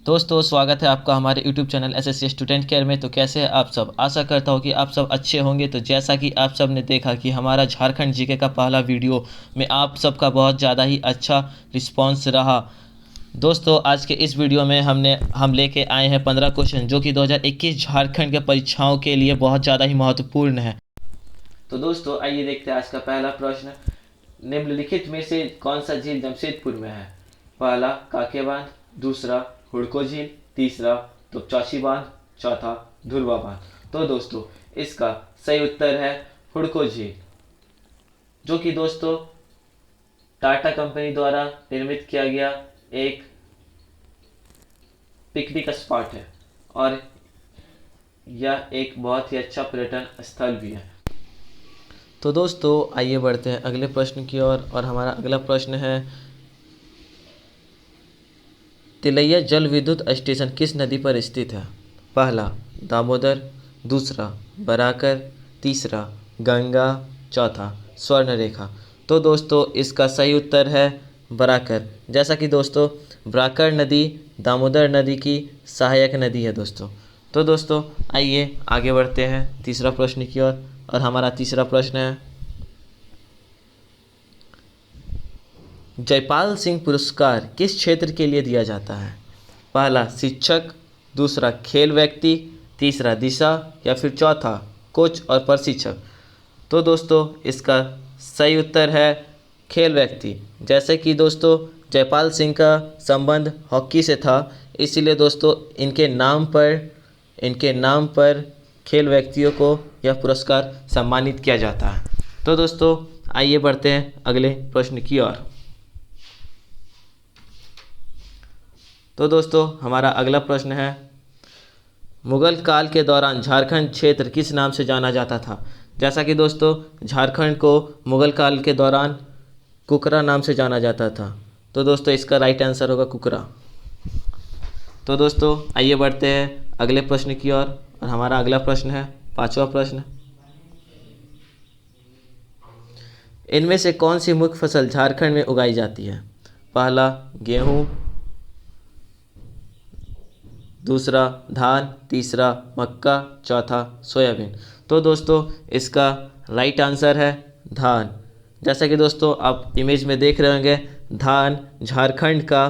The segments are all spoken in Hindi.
दोस्तों स्वागत है आपका हमारे YouTube channel SSC student care में। तो कैसे हैं आप सब? आशा करता हूँ कि आप सब अच्छे होंगे। तो जैसा कि आप सब ने देखा कि हमारा झारखंड जीके का पहला वीडियो में आप सबका बहुत ज़्यादा ही अच्छा रिस्पांस रहा। दोस्तों आज के इस वीडियो में हम लेके आए हैं 15 क्वेश्चन जो कि 2021 झारखंड के परीक्षाओं के लिए बहुत ज़्यादा ही महत्वपूर्ण है। तो दोस्तों आइए देखते हैं आज का पहला प्रश्न। निम्नलिखित में से कौन सा झील जमशेदपुर में है? पहला काके बांध, दूसरा हुड़को झील, तीसरा तोपचाची बांध, चौथा धुरवा बांध। तो दोस्तों इसका सही उत्तर है हुड़को झील, जो कि दोस्तों टाटा कंपनी द्वारा निर्मित किया गया एक पिकनिक स्पॉट है और यह एक बहुत ही अच्छा पर्यटन स्थल भी है। तो दोस्तों आइए बढ़ते हैं अगले प्रश्न की ओर और हमारा अगला प्रश्न है तिलैया जल विद्युत स्टेशन किस नदी पर स्थित है? पहला दामोदर, दूसरा बराकर, तीसरा गंगा, चौथा स्वर्णरेखा। तो दोस्तों इसका सही उत्तर है बराकर। जैसा कि दोस्तों बराकर नदी दामोदर नदी की सहायक नदी है दोस्तों। तो दोस्तों आइए आगे बढ़ते हैं तीसरा प्रश्न की ओर और हमारा तीसरा प्रश्न है जयपाल सिंह पुरस्कार किस क्षेत्र के लिए दिया जाता है? पहला शिक्षक, दूसरा खेल व्यक्ति, तीसरा दिशा या फिर चौथा कोच और प्रशिक्षक। तो दोस्तों इसका सही उत्तर है खेल व्यक्ति। जैसे कि दोस्तों जयपाल सिंह का संबंध हॉकी से था, इसीलिए दोस्तों इनके नाम पर खेल व्यक्तियों को यह पुरस्कार सम्मानित किया जाता है। तो दोस्तों आइए बढ़ते हैं अगले प्रश्न की ओर। तो दोस्तों हमारा अगला प्रश्न है मुगल काल के दौरान झारखंड क्षेत्र किस नाम से जाना जाता था? जैसा कि दोस्तों झारखंड को मुगल काल के दौरान कुकरा नाम से जाना जाता था। तो दोस्तों इसका राइट आंसर होगा कुकरा। तो दोस्तों आइए बढ़ते हैं अगले प्रश्न की ओर और हमारा अगला प्रश्न है पांचवा प्रश्न। इनमें से कौन सी मुख्य फसल झारखंड में उगाई जाती है? पहला गेहूँ, दूसरा धान, तीसरा मक्का, चौथा सोयाबीन। तो दोस्तों इसका राइट आंसर है धान। जैसा कि दोस्तों आप इमेज में देख रहे होंगे धान झारखंड का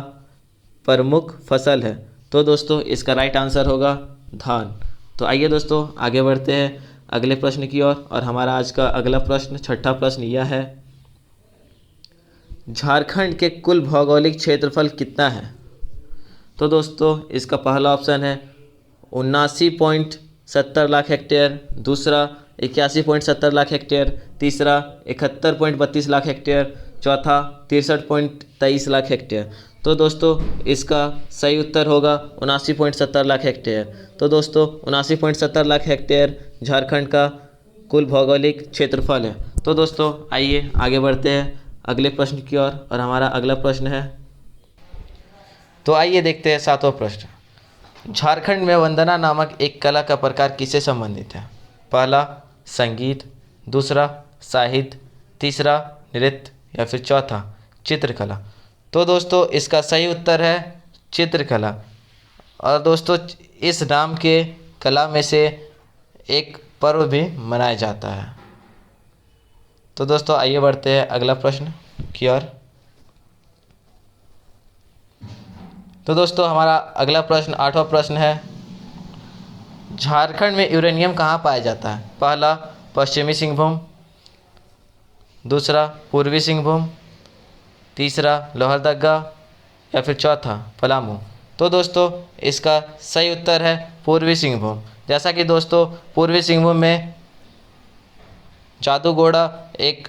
प्रमुख फसल है। तो दोस्तों इसका राइट आंसर होगा धान। तो आइए दोस्तों आगे बढ़ते हैं अगले प्रश्न की ओर और हमारा आज का अगला प्रश्न छठा प्रश्न यह है झारखंड के कुल भौगोलिक क्षेत्रफल कितना है? तो दोस्तों इसका पहला ऑप्शन है 79.70 लाख हेक्टेयर, दूसरा 81.70 लाख हेक्टेयर, तीसरा 71.32 लाख हेक्टेयर, चौथा 63.23 लाख हेक्टेयर। तो दोस्तों इसका सही उत्तर होगा 79.70 लाख हेक्टेयर। तो दोस्तों 79.70 लाख हेक्टेयर झारखंड का कुल भौगोलिक क्षेत्रफल है। तो दोस्तों आइए आगे बढ़ते हैं अगले प्रश्न की ओर और हमारा अगला प्रश्न है तो आइए देखते हैं सातवां प्रश्न। झारखंड में वंदना नामक एक कला का प्रकार किससे संबंधित है? पहला संगीत, दूसरा साहित्य, तीसरा नृत्य या फिर चौथा चित्रकला। तो दोस्तों इसका सही उत्तर है चित्रकला। और दोस्तों इस नाम के कला में से एक पर्व भी मनाया जाता है। तो दोस्तों आइए बढ़ते हैं अगला प्रश्न की ओर। तो दोस्तों हमारा अगला प्रश्न आठवां प्रश्न है झारखंड में यूरेनियम कहाँ पाया जाता है? पहला पश्चिमी सिंहभूम, दूसरा पूर्वी सिंहभूम, तीसरा लोहरदगा या फिर चौथा पलामू। तो दोस्तों इसका सही उत्तर है पूर्वी सिंहभूम। जैसा कि दोस्तों पूर्वी सिंहभूम में जादूगोड़ा एक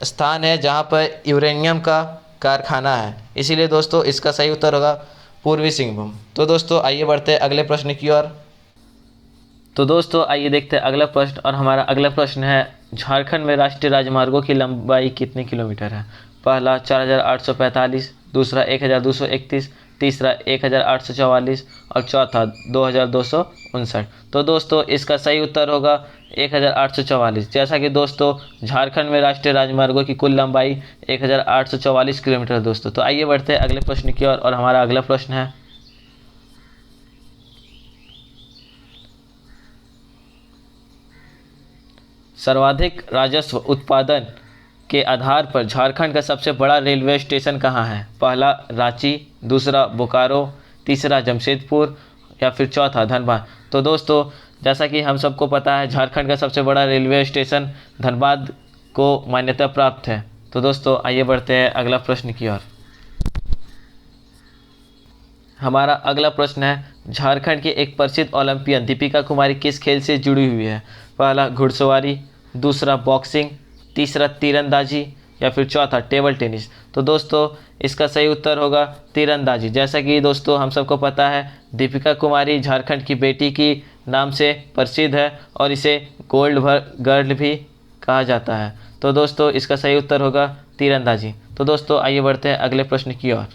स्थान है जहाँ पर यूरेनियम का कारखाना है, इसीलिए दोस्तों इसका सही उत्तर होगा पूर्वी सिंहभूम। तो दोस्तों आइए बढ़ते हैं अगले प्रश्न की ओर। तो दोस्तों आइए देखते हैं अगला प्रश्न और हमारा अगला प्रश्न है झारखंड में राष्ट्रीय राजमार्गों की लंबाई कितने किलोमीटर है? पहला 4845, दूसरा 1231, तीसरा 1844 और चौथा 2259। तो दोस्तों इसका सही उत्तर होगा 1844। जैसा कि दोस्तों झारखंड में राष्ट्रीय राजमार्गों की कुल लंबाई 1844 किलोमीटर है दोस्तों। तो आइए बढ़ते हैं अगले प्रश्न की ओर और हमारा अगला प्रश्न है सर्वाधिक राजस्व उत्पादन के आधार पर झारखंड का सबसे बड़ा रेलवे स्टेशन कहाँ है? पहला रांची, दूसरा बोकारो, तीसरा जमशेदपुर या फिर चौथा धनबाद। तो दोस्तों जैसा कि हम सबको पता है झारखंड का सबसे बड़ा रेलवे स्टेशन धनबाद को मान्यता प्राप्त है। तो दोस्तों आइए बढ़ते हैं अगला प्रश्न की ओर। हमारा अगला प्रश्न है, झारखंड की एक प्रसिद्ध ओलंपियन दीपिका कुमारी किस खेल से जुड़ी हुई है? पहला घुड़सवारी, दूसरा बॉक्सिंग, तीसरा तीरंदाजी या फिर चौथा टेबल टेनिस। तो दोस्तों इसका सही उत्तर होगा तीरंदाजी। जैसा कि दोस्तों हम सबको पता है दीपिका कुमारी झारखंड की बेटी की नाम से प्रसिद्ध है और इसे गोल्ड गर्ल भी कहा जाता है। तो दोस्तों इसका सही उत्तर होगा तीरंदाजी। तो दोस्तों आइए बढ़ते हैं अगले प्रश्न की ओर।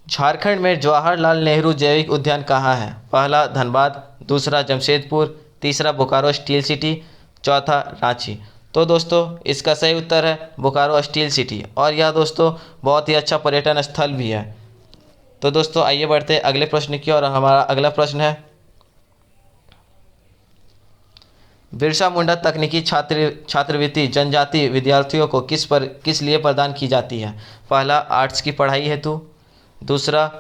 झारखंड में जवाहरलाल नेहरू जैविक उद्यान कहाँ है? पहला धनबाद, दूसरा जमशेदपुर, तीसरा बोकारो स्टील सिटी, चौथा रांची। तो दोस्तों इसका सही उत्तर है बोकारो स्टील सिटी और यह दोस्तों बहुत ही अच्छा पर्यटन स्थल भी है। तो दोस्तों आइए बढ़ते हैं अगले प्रश्न की ओर। हमारा अगला प्रश्न है, बिरसा मुंडा तकनीकी छात्रवृत्ति जनजाति विद्यार्थियों को किस लिए प्रदान की जाती है? पहला आर्ट्स की पढ़ाई हेतु, दूसरा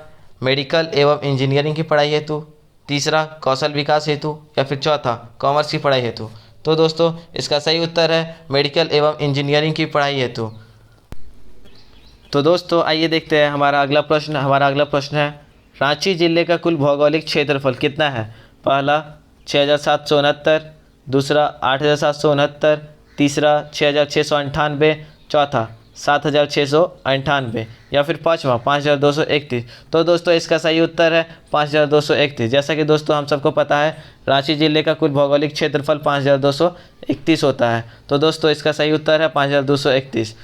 मेडिकल एवं इंजीनियरिंग की पढ़ाई हेतु, तीसरा कौशल विकास हेतु या फिर चौथा कॉमर्स की पढ़ाई हेतु। तो दोस्तों इसका सही उत्तर है मेडिकल एवं इंजीनियरिंग की पढ़ाई हेतु। तो दोस्तों आइए देखते हैं हमारा अगला प्रश्न है, रांची जिले का कुल भौगोलिक क्षेत्रफल कितना है? पहला 6769, दूसरा 8769, तीसरा 6698, चौथा 7698 या फिर पाँचवा 5231। तो दोस्तों इसका सही उत्तर है 5231। जैसा कि दोस्तों हम सबको पता है रांची जिले का कुल भौगोलिक क्षेत्रफल 5231 होता है। तो दोस्तों इसका सही उत्तर है 5231।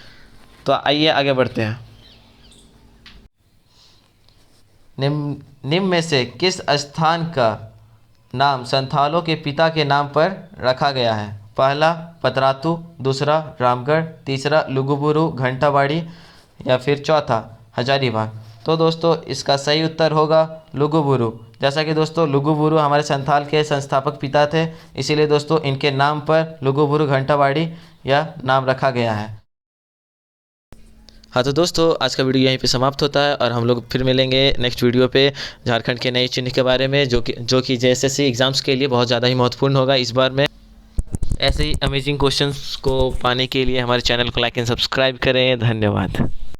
तो आइए आगे बढ़ते हैं। निम्न में से किस स्थान का नाम संथालों के पिता के नाम पर रखा गया है? पहला पतरातू, दूसरा रामगढ़, तीसरा लुगुबुरु घंटाबाड़ी या फिर चौथा हजारीबाग। तो दोस्तों इसका सही उत्तर होगा लुगुबुरु। जैसा कि दोस्तों लुगुबुरु हमारे संथाल के संस्थापक पिता थे, इसीलिए दोस्तों इनके नाम पर लुगुबुरु घंटाबाड़ी यह नाम रखा गया है। हाँ तो दोस्तों आज का वीडियो यहीं पे समाप्त होता है और हम लोग फिर मिलेंगे नेक्स्ट वीडियो पे झारखंड के नए चिन्ह के बारे में, जो कि JSSC एग्ज़ाम्स के लिए बहुत ज़्यादा ही महत्वपूर्ण होगा इस बार में। ऐसे ही अमेजिंग क्वेश्चंस को पाने के लिए हमारे चैनल को लाइक एंड सब्सक्राइब करें। धन्यवाद।